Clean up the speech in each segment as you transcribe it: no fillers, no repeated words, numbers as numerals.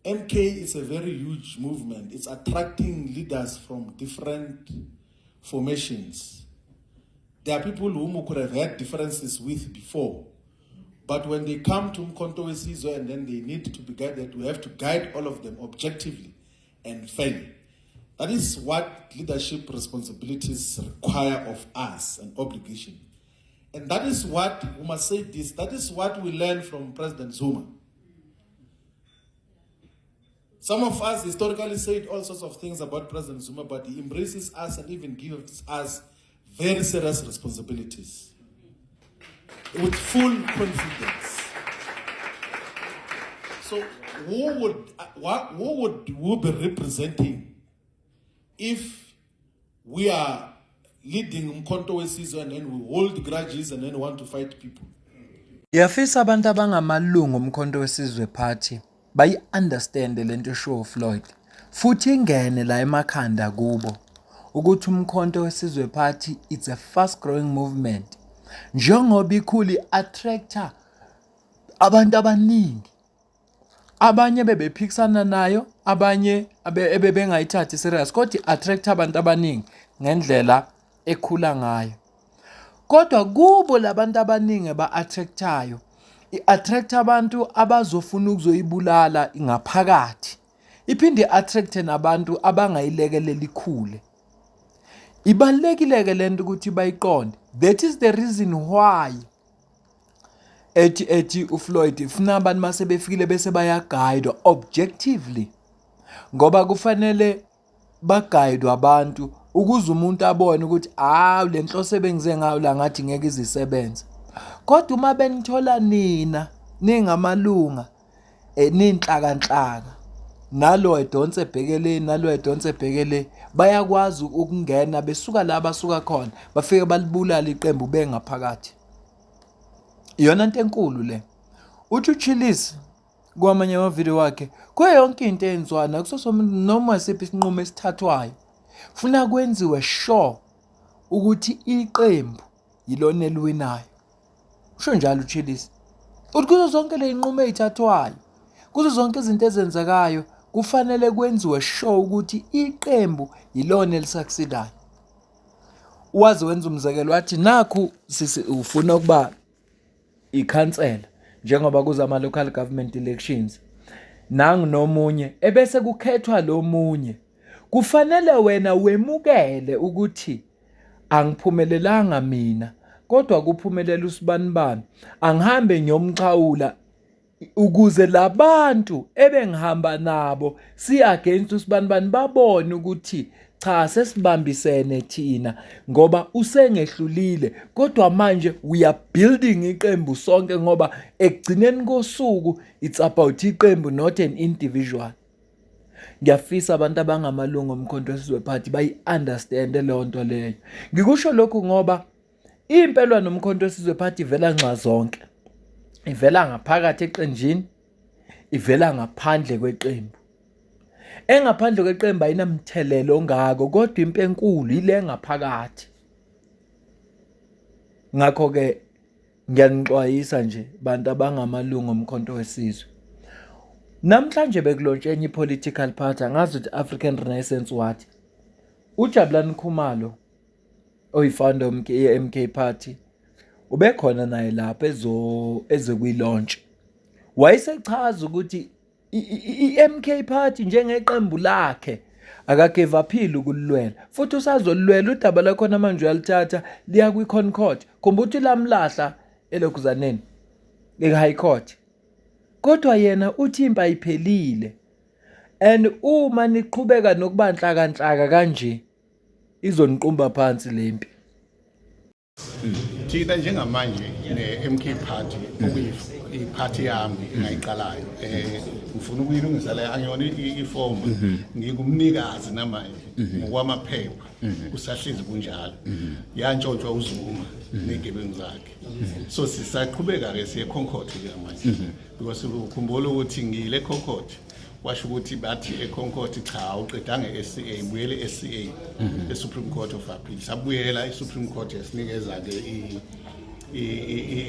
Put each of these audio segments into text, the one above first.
MK is a very huge movement. It's attracting leaders from different formations. There are people whom we could have had differences with before. But when they come to Umkhonto weSizwe and then they need to be guided, we have to guide all of them objectively and fairly. That is what leadership responsibilities require of us, an obligation. And that is what, we must say this, that is what we learned from President Zuma. Some of us historically said all sorts of things about President Zuma, but he embraces us and even gives us very serious responsibilities with full confidence. So who would be representing if we are leading Umkhonto weSizwe and then we hold grudges and then want to fight people? Yafisa abantu abangamalungu Umkhonto weSizwe Party bayi-understand lento esho Floyd futhi ingene la emakhanda kubo ukuthi Umkhonto weSizwe Party it's a fast growing movement njengoba ikhuli attractor abantu abaningi, abanye bebephikisana nayo, abanye ebebengayithathi serious kodwa attract abantu abaningi ngendlela ekhula ngayo. Kodwa kubo labantu abaningi ba-attractayo, i-attract abantu abazofuna ukuzoyibulala ngaphakathi, iphinde i-attract nabantu abangayilekelela ikhule. Ibalulekile-ke lento ukuthi bayiqonde. That is the reason why ethi uFloyd ifuna abantu mase befikile bese bayaguide objectively, ngoba kufanele baguide abantu ukuze umuntu abone ukuthi le nhloso ebengize ngayo la ngathi ngeke izisebenze. Kodwa uma benithola nina ningamalunga ninhlakanhlaka, nalo edonse ebhekeleni nalo edonse ebhekele, bayakwazi ukungena besuka la basuka khona bafike balibulala iqembu bengaphakathi. Iyona into enkulu le. Uthi uChillis kwamanye amavideo wakhe kuyo yonke into enziwana kusosomuntu noma isiphi isinqumo esithathwayo funa kwenziwe sure ukuthi iqembu yilona eliwinayo. Usho njalo uChillis. Uthi kuzo zonke le inqumo ezithathwayo, kuzo zonke izinto ezenzekayo kufanele kwenziwe sure ukuthi iqembu yilona elisucceedayo. Wazi wenza umzekelo wathi nakhu ufuna ukuba ikhansela njengoba kuza ama local government elections, nangu nomunye ebese kukhethwa lo munye, kufanele wena wemukele ukuthi angiphumelelanga mina kodwa kuphumelela usibanibani, angihambe ngiyomxhawula ukuze labantu ebengihamba nabo si against usibanibani babone ukuthi cha sesibambisene thina ngoba usengehlulile, kodwa manje we are building iqembu sonke ngoba ekugcineni kosuku it's about iqembu not an individual. Ngiyafisa abantu abangamalungu Umkhonto weSizwe Party bayi-understand leyo nto leyo. Ngikusho lokhu ngoba impela noMkhonto weSizwe Party ivela nxa zonke. Ivela ngaphakathi eqenjini, ivela ngaphandle kweqembu. Engaphandle kweqembu ayinamthelelo ongako kodwa impi enkulu ile ngaphakathi. Ngakho ke ngiyanixwayisa nje bantu abangamalungu Umkhonto weSizwe. Namhlanje bekulontshenya ipolitical party angazi ukuthi African Renaissance wathi. uJabulani Khumalo oyifounder ye-MK Party ubekhona naye lapha ezekuyilontsha. Wayesechaza ukuthi i-MK Party njengeqembu lakhe akagive aphile ukulwela futhi usazolwela udaba lakhona manje uyalithatha liya kwi-Concord. Kumbuka ukuthi lamlahla elokhuzaneni e-High Court. Kodwa yena uthi impi ayiphelile and uma niqhubeka nokubanhlaka kanje izoniqumba phansi lempi. Thina njengamanje ne-MK Party okuyiphathi yami engayiqalayo ngifuna ukuyilungisa la angiyona ifomu ngingumnikazi namanje ngokwamaphepha kusahlezi kunjalo yantshontshwa uZuma negebengu zakhe. So sisaqhubeka ke siye Concord ke manje because ukukhumbula ukuthi ngile Concord washo ukuthi bathi eConcord cha uqedanga eSCA buyele eSCA eSupreme Court of Appeal sabuyela eSupreme Court yasinikeza ke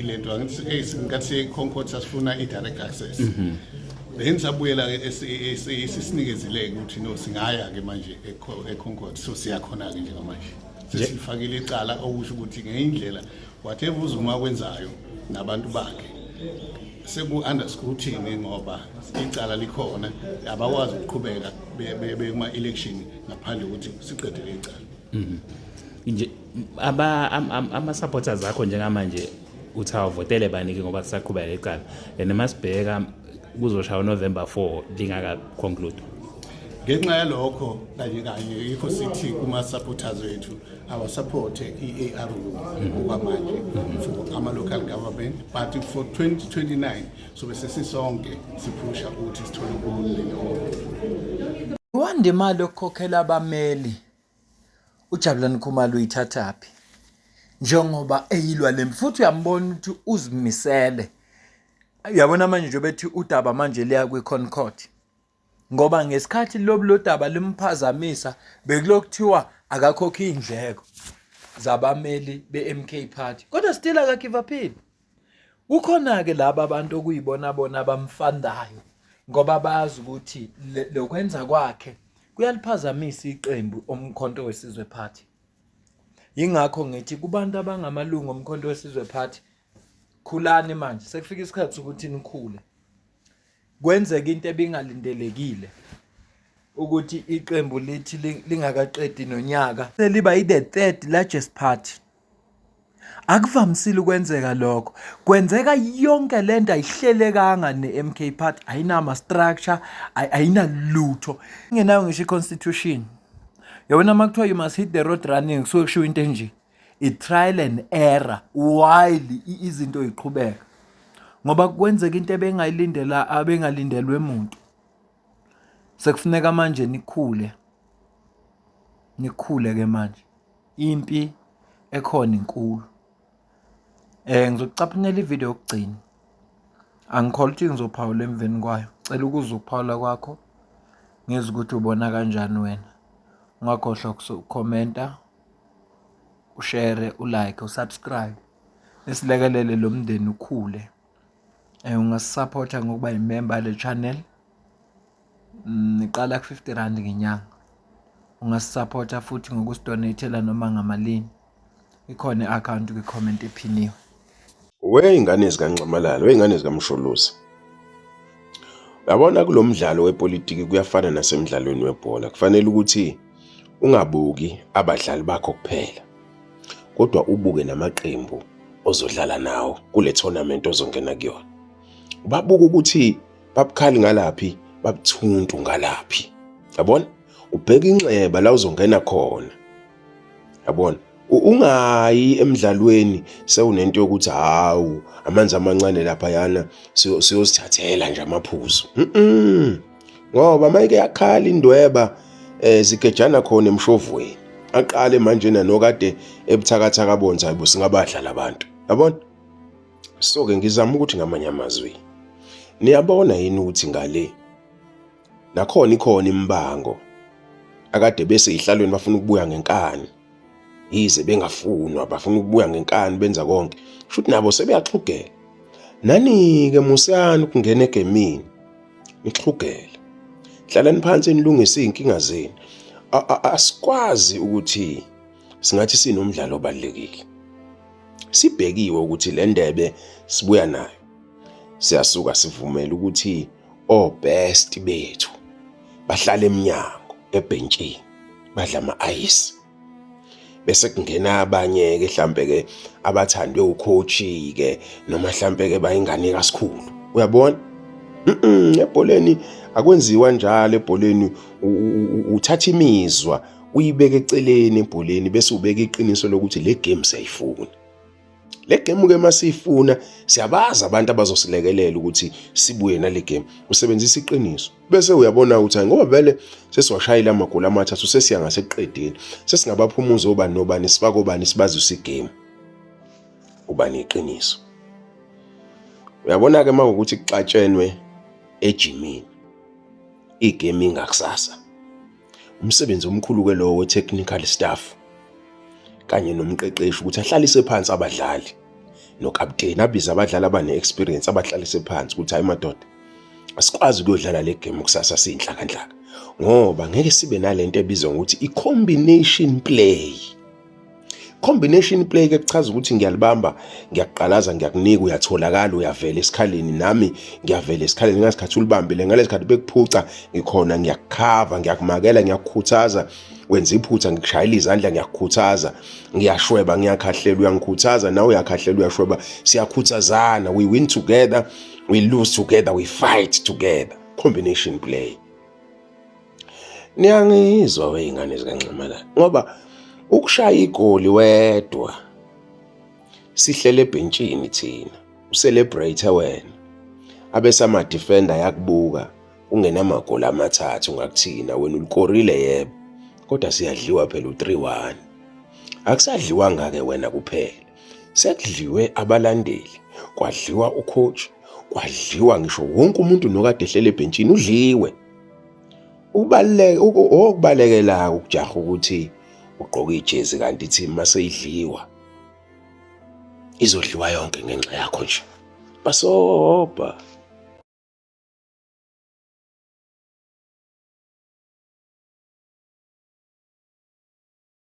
lento ngathi eConcord sasifuna i-direct access then sabuyela ke esisinikezile ukuthi no singaya ke manje eConcord so siyakhona ke njengamanje sesifakile icala okusho ukuthi ngeindlela whatever uzuma kwenzayo nabantu bakhe seku under scrutiny ngoba icala likhona abakwazi ukuqhubeka kuma election ngaphandle ukuthi siqedele icala nje ama supporters akho njengamanje uthi awavotele banike ngoba sisaqhubeka lecala and masibheka kuzoshaya November 4 lingaka conclude ngenxa yalokho kanye yikho sithi kuma supporters wethu our support iARU okwamanje for ama local government but for 2029 so bese sisonke siphusha ukuthi sithole uhulumeni wande imali okukhokhela abameli uJabulani Khumalo uyithathaphi njengoba eyilwa lempi futhi uyambona ukuthi uzimisele uyabona manje nje bethi udaba manje liya kwiConcord ngoba ngesikhathi lo daba limphazamisa bekulokuthiwa akakhokhi indleko zabameli beMK Party kodwa still akagive up. Ukhona ke laba abantu okuyibona bona abamfandayo ngoba bazi ukuthi lokwenza kwakhe kuyaliphazamisa iqembu omkhonto wesizwe party. Yingakho ngithi kubantu abangamalungu omkhonto wesizwe party khulani manje sekufika isikhathi ukuthi nikhule. Kwenzeka into ebingalindelekile ukuthi iqembu lithi lingakaqedi nonyaka seliba the third largest party. Akuvamisile ukwenzeka lokho. Kwenzeka yonke lento ayihlelekanga neMK Party, ayinama structure, ayinalutho. Ngenayo ngisho iconstitution. Yabona makuthiwa you must hit the road running kusuke kusho into enje. I-trial and error while izinto iqhubeka. Ngoba kwenzeka into ebengayilindela abengalindelwe umuntu. Sekufuneka manje nikhule. Nikhule ke manje. Impi ekhona inkulu. Ngizokucaphunela ivideo yokugcina. Angikholwa ukuthi ngizophawula emveni kwayo. Cela ukuze ukuphawula kwakho. Ngizwe ukuthi ubona kanjani wena. Ungakhohlwa ukukhomenta, ushare, ulike, usubscribe. Nisilekelele lo mndeni ukhule. Ungasupporta ngokuba imember le channel. Niqala ku-R50 ngenyanga. Ungasupporta futhi ngokusidonatela noma ngamalini. Ikhona i-account kwi-comment ephiniwe. Weyingane zikaNcamalala, weyingane zikaMsholozi. Yabona kulomdlalo wepolitiki kuyafana nasemidlalweni webhola. Kufanele ukuthi ungabuki abadlali bakho kuphela. Kodwa ubuke namaqembu ozodlala nawo kule tournament ozongena kuyona. Babuka ukuthi babukhali ngalaphi, babuthuntu ngalaphi. Yabona? Ubheka inxeba la uzongena khona. Yabona? Ungayi emidlalweni sewunento yokuthi hawu amanzi amancane lapha yana siyosithathela nje amaphuzu. Ngoba mayike yakhala indweba zigejana khona emshovweni. Aqale manje nanokade ebuthakathaka bonza hayibo singabadlala abantu. Yabona? So ke ngizama ukuthi ngamanye amazwi. Niyabona yini ukuthi ngale nakhona ikhona imbango akade bese ihlalweni bafuna ukubuya ngenkani. Yize bengafunwa bafuna ukubuya ngenkani benza konke futhi nabo sebeyaxhugela nani ke musana ukungena egemini nixhugela hlalani phansi nilungise izinkinga zenu asikwazi ukuthi singathi sinomdlalo obalekile sibhekiwe ukuthi le ndebe sibuya nayo siyasuka sivumela ukuthi best bethu bahlala eminyango ebhentshini badla ama-ice bese kungena abanye ke mhlambe ke abathandwe ucoach ke noma mhlambe ke bayingane kaSikhulu uyabona ebholeni akwenziwa njalo ebholeni uthatha imizwa uyibeke eceleni ebholeni bese ubeka iqiniso lokuthi le game siyayifuna le game ke masifuna siyabaza abantu abazosilekelela ukuthi sibuye nale game usebenzisa iqiniso bese uyabona ukuthi ngoba vele sesiwashayila amagoli amathathu sesiya ngaseqedeni sesingabaphumuza obani nobani sifaka obani sibazisa igame ubani iqiniso uyabona ke makuthi kuxatshenwe ejimini igame ingakusasa umsebenzi omkhulu ke lo we-technical staff kanye nomqeqeshi ukuthi ahlalise phansi abadlali nokapteni abiza abadlali abane-experience abahlalise phansi ukuthi hayi madoda asikwazi ukuyodlala le game kusasa siyinhlakandlaka ngoba ngeke sibe nalento ebizwa ngokuthi i-combination play. Combination play ke kuchaza ukuthi ngiyalibamba, ngiyaqalaza, ngiyakunika, uyatholakala, uyavela esikhaleni, nami ngiyavela esikhaleni ngasikhathi ulibambile, ngalesikhathi bekuphuca ngikhona, ngiyakukhava, ngiyakumakela, ngiyakukhuthaza, wenza iphutha ngikushayela izandla, ngiyakukhuthaza, ngiyashweba, ngiyakhahlela, uyangikhuthaza, nawe uyakhahlela, uyashweba, siyakhuthazana, we win together, we lose together, we fight together. Combination play. Niyangizwa wey'ngane zikaNxemalana ngoba ukushaya igoli wedwa sihlele ebhentshini thina ucelebrate wena abese ama-defender yakubuka ungenamagoli amathathu ngakuthina wena ulikorile yebo kodwa siyadliwa phela u-3-1 akusadliwanga-ke wena kuphela sekudliwe abalandeli kwadliwa ucoach kwadliwa ngisho wonke umuntu nokade ehlele ebhentshini udliwe okubalekela ukujaha ukuthi ugqoke ijezi kanti ithi maseyidliwa izodliwa yonke ngenxa yakho nje basobha.